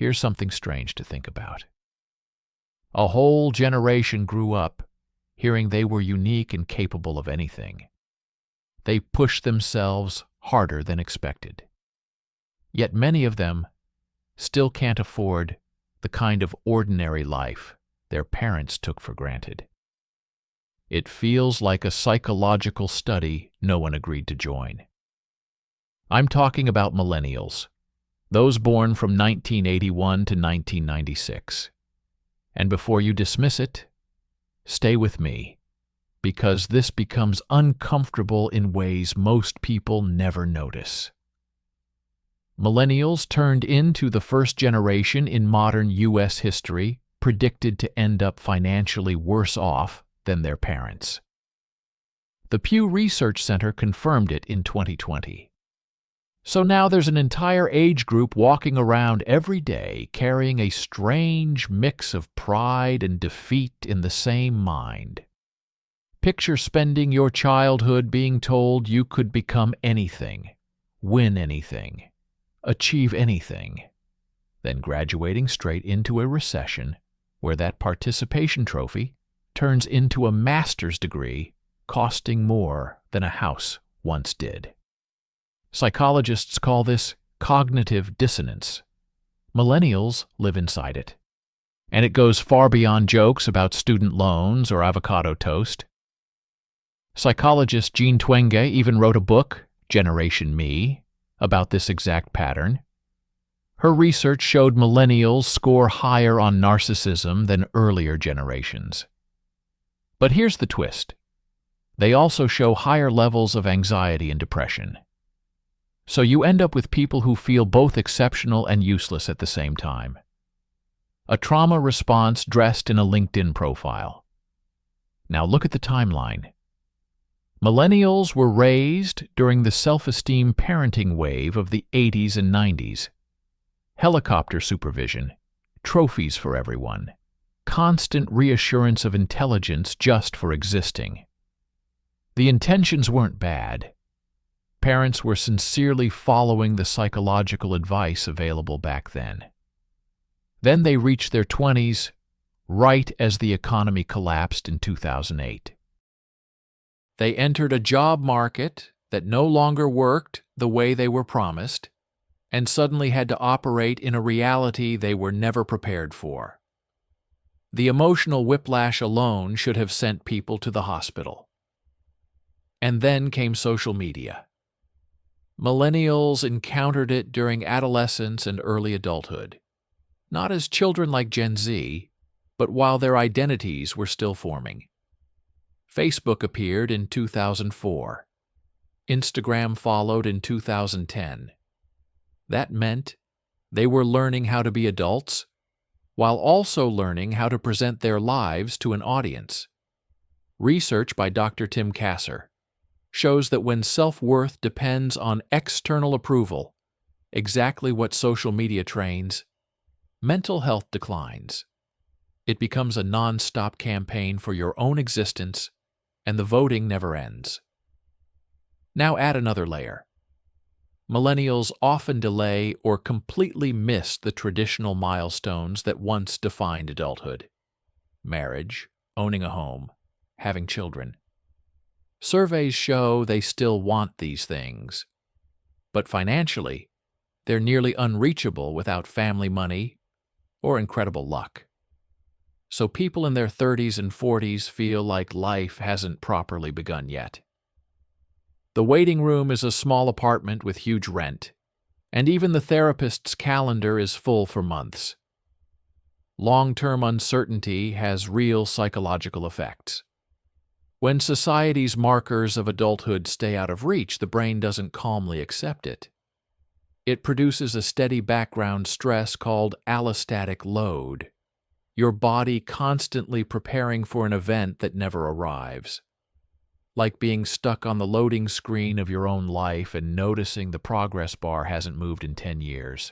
Here's something strange to think about. A whole generation grew up hearing they were unique and capable of anything. They pushed themselves harder than expected. Yet many of them still can't afford the kind of ordinary life their parents took for granted. It feels like a psychological study no one agreed to join. I'm talking about millennials, those born from 1981 to 1996. And before you dismiss it, stay with me, because this becomes uncomfortable in ways most people never notice. Millennials turned into the first generation in modern U.S. history predicted to end up financially worse off than their parents. The Pew Research Center confirmed it in 2020. So now there's an entire age group walking around every day carrying a strange mix of pride and defeat in the same mind. Picture spending your childhood being told you could become anything, win anything, achieve anything, then graduating straight into a recession where that participation trophy turns into a master's degree costing more than a house once did. Psychologists call this cognitive dissonance. Millennials live inside it. And it goes far beyond jokes about student loans or avocado toast. Psychologist Jean Twenge even wrote a book, Generation Me, about this exact pattern. Her research showed millennials score higher on narcissism than earlier generations. But here's the twist. They also show higher levels of anxiety and depression. So you end up with people who feel both exceptional and useless at the same time. A trauma response dressed in a LinkedIn profile. Now look at the timeline. Millennials were raised during the self-esteem parenting wave of the 80s and 90s. Helicopter supervision, trophies for everyone, constant reassurance of intelligence just for existing. The intentions weren't bad. Parents were sincerely following the psychological advice available back then. Then they reached their 20s, right as the economy collapsed in 2008. They entered a job market that no longer worked the way they were promised, and suddenly had to operate in a reality they were never prepared for. The emotional whiplash alone should have sent people to the hospital. And then came social media. Millennials encountered it during adolescence and early adulthood, not as children like Gen Z, but while their identities were still forming. Facebook appeared in 2004. Instagram followed in 2010. That meant they were learning how to be adults, while also learning how to present their lives to an audience. Research by Dr. Tim Kasser shows that when self-worth depends on external approval, exactly what social media trains, mental health declines. It becomes a non-stop campaign for your own existence, and the voting never ends. Now add another layer. Millennials often delay or completely miss the traditional milestones that once defined adulthood: marriage, owning a home, having children. Surveys show they still want these things, but financially, they're nearly unreachable without family money or incredible luck. So people in their 30s and 40s feel like life hasn't properly begun yet. The waiting room is a small apartment with huge rent, and even the therapist's calendar is full for months. Long-term uncertainty has real psychological effects. When society's markers of adulthood stay out of reach, the brain doesn't calmly accept it. It produces a steady background stress called allostatic load, your body constantly preparing for an event that never arrives. Like being stuck on the loading screen of your own life and noticing the progress bar hasn't moved in 10 years.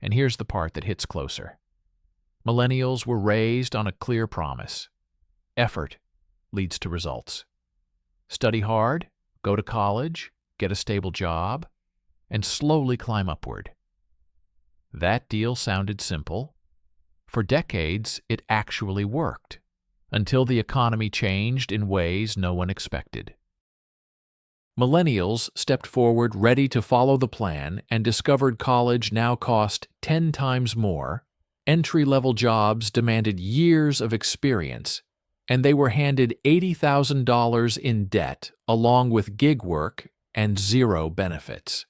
And here's the part that hits closer. Millennials were raised on a clear promise. Effort leads to results. Study hard, go to college, get a stable job, and slowly climb upward. That deal sounded simple. For decades, it actually worked, until the economy changed in ways no one expected. Millennials stepped forward ready to follow the plan and discovered college now cost 10 times more, entry-level jobs demanded years of experience, and they were handed $80,000 in debt along with gig work and zero benefits.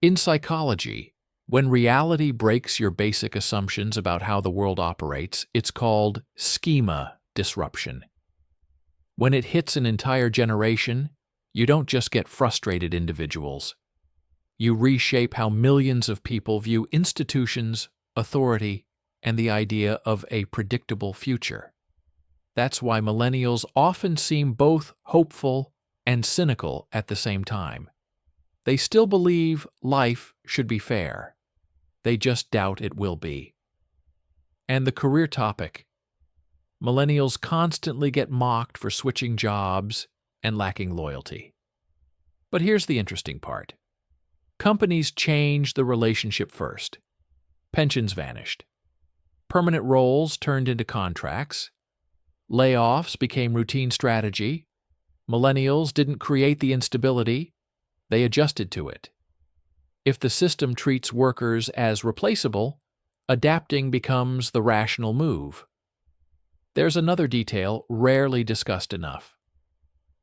In psychology, when reality breaks your basic assumptions about how the world operates, it's called schema disruption. When it hits an entire generation, you don't just get frustrated individuals. You reshape how millions of people view institutions, authority, and the idea of a predictable future. That's why millennials often seem both hopeful and cynical at the same time. They still believe life should be fair. They just doubt it will be. And the career topic. Millennials constantly get mocked for switching jobs and lacking loyalty. But here's the interesting part. Companies changed the relationship first. Pensions vanished. Permanent roles turned into contracts. Layoffs became routine strategy. Millennials didn't create the instability. They adjusted to it. If the system treats workers as replaceable, adapting becomes the rational move. There's another detail rarely discussed enough.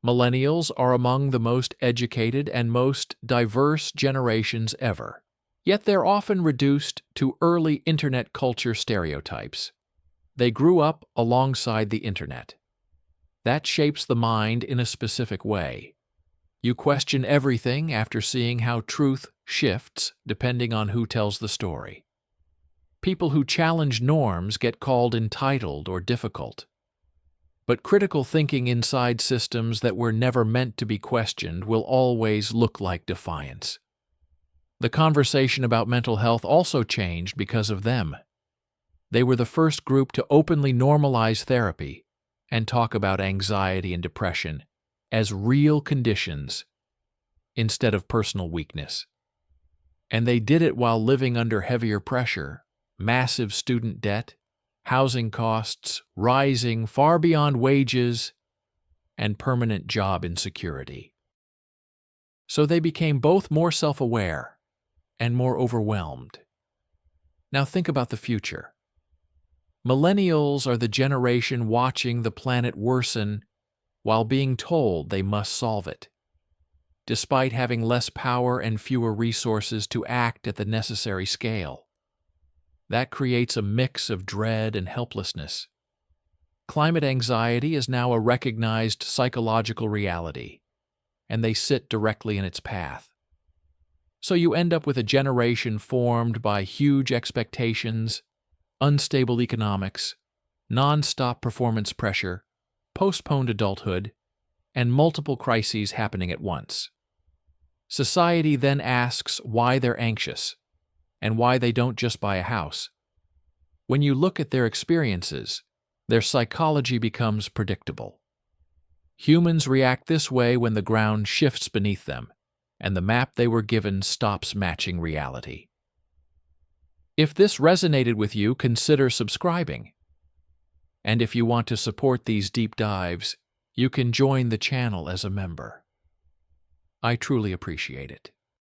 Millennials are among the most educated and most diverse generations ever, yet they're often reduced to early internet culture stereotypes. They grew up alongside the internet. That shapes the mind in a specific way. You question everything after seeing how truth shifts depending on who tells the story. People who challenge norms get called entitled or difficult. But critical thinking inside systems that were never meant to be questioned will always look like defiance. The conversation about mental health also changed because of them. They were the first group to openly normalize therapy and talk about anxiety and depression as real conditions instead of personal weakness. And they did it while living under heavier pressure, massive student debt, housing costs rising far beyond wages, and permanent job insecurity. So they became both more self-aware and more overwhelmed. Now think about the future. Millennials are the generation watching the planet worsen while being told they must solve it. Despite having less power and fewer resources to act at the necessary scale. That creates a mix of dread and helplessness. Climate anxiety is now a recognized psychological reality, and they sit directly in its path. So you end up with a generation formed by huge expectations, unstable economics, non-stop performance pressure, postponed adulthood, and multiple crises happening at once. Society then asks why they're anxious, and why they don't just buy a house. When you look at their experiences, their psychology becomes predictable. Humans react this way when the ground shifts beneath them, and the map they were given stops matching reality. If this resonated with you, consider subscribing. And if you want to support these deep dives, you can join the channel as a member. I truly appreciate it.